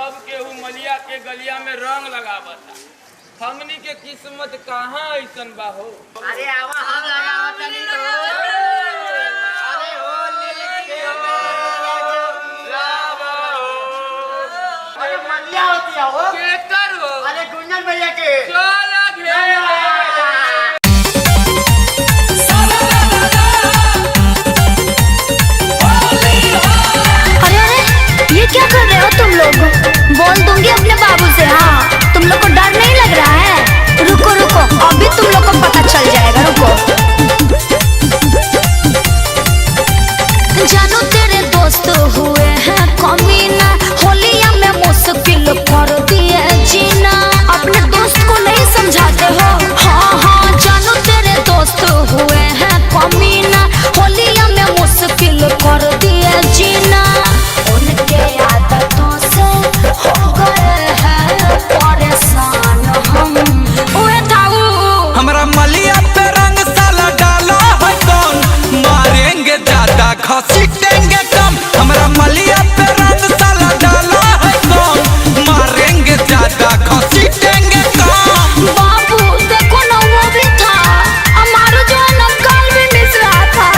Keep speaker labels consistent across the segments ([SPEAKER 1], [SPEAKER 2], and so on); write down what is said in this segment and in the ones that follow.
[SPEAKER 1] सब केहू मलिया के गलिया में रंग लगावता। हमनी के किस्मत कहाँ ऐसन बा हो।
[SPEAKER 2] अरे आवा हम लगावतनी हो। अरे होली के हो लावा हो। अरे मलिया होती है हो
[SPEAKER 1] के कर हो।
[SPEAKER 2] अरे गुंजन भैया के
[SPEAKER 1] चल घेरा।
[SPEAKER 3] ये क्या कर रहे हो तुम लोग? बोल दूंगी अपने बाबू से। हाँ, तुम लोग को डर नहीं लग रहा है? रुको रुको, अभी तुम लोग को पता चल जाएगा। रुको। जानू तेरे दोस्त हुए हैं कमीना, होलिया में मुश्किल कर दिए जीना। अपने दोस्त को नहीं समझाते हो? हाँ हाँ, जानू तेरे दोस्त हुए हैं कमीना, होलिया में मुश्किल कर दिए जीना। उनके आदतों से हो गए हैं परेशान हम। ओए ताऊ,
[SPEAKER 4] हमरा मलिया पे रंग साला डाला है कौन? मारेंगे ज्यादा घसीटेंगे कम। हमरा मलिया पे रंग साला डाला है कौन? मारेंगे ज्यादा घसीटेंगे कम।
[SPEAKER 3] बाबू देखो ना, वो भी था हमारा जो है ना, गाल भी मिस रहा था।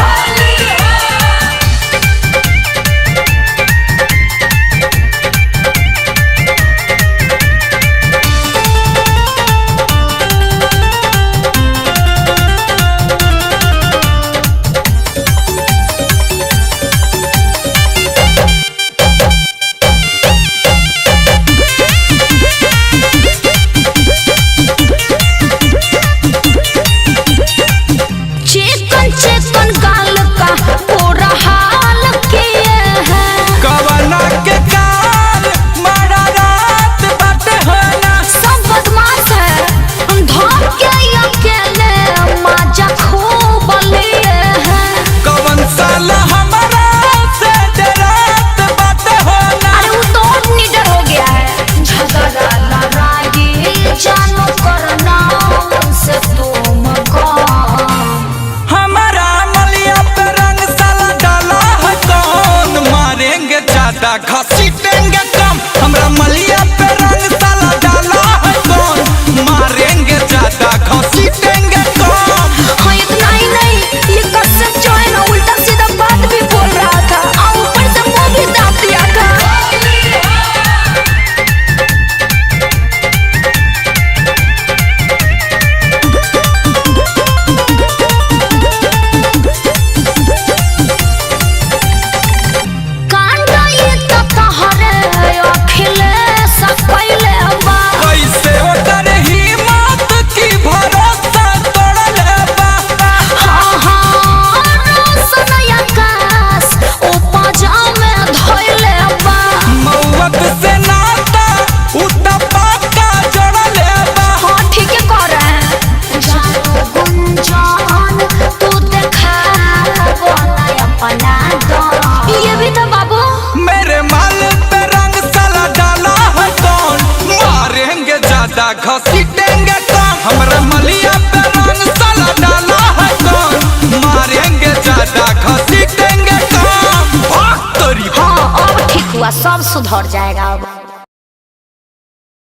[SPEAKER 3] चिकन चिकन गाल का पूरा हाल किए हैं।
[SPEAKER 4] कवना के काल मारा रात बाटे होना।
[SPEAKER 3] सब बदमाश है, धोख के अकेले मजा खूब लिए हैं।
[SPEAKER 4] कवन साला हमारा से डरात बाटे होना।
[SPEAKER 3] अरे वो तो और निडर हो गया है। झगड़ा लड़ाई जानो करना उनसे तुम कौन।
[SPEAKER 4] हमारा मलिया पे रंग साला डाला है कौन? मारेंगे ज्यादा घसीटेंगे कम। हमरा मलिया पे रंग साला डाला है कौन? मारेंगे ज्यादा घसीटेंगे कम।
[SPEAKER 3] हाँ, इतना ही नहीं, ये कसम जो है ना, उल्टा सीधा बात भी बोल रहा था और ऊपर से मुंह भी दाब दिया था। कांडा ये तो तहरे अखिलेश पहले बा।
[SPEAKER 4] कैसे ओकर हिम्मत की भरोसा तोड़ले बा।
[SPEAKER 3] हाँ हाँ, रोशन आकाश उपजा में धोइले बा।
[SPEAKER 4] मौत से नाता उता पाका जोड़ले बा।
[SPEAKER 3] हाँ ठीक है कह रहे हैं। जानो गुंजन तू देखा बोला अपना दम। ये भी तो बाबू।
[SPEAKER 4] मेरे माल पे रंग साला डाला है कौन? मारेंगे ज्यादा घसीटेंगे कम। हमरा मलिया पे रंग साला डाला है कौन? मारेंगे ज्यादा घसीटेंगे कम। भाग तोरी।
[SPEAKER 3] हाँ अब ठीक हुआ, सब सुधर जाएगा अब।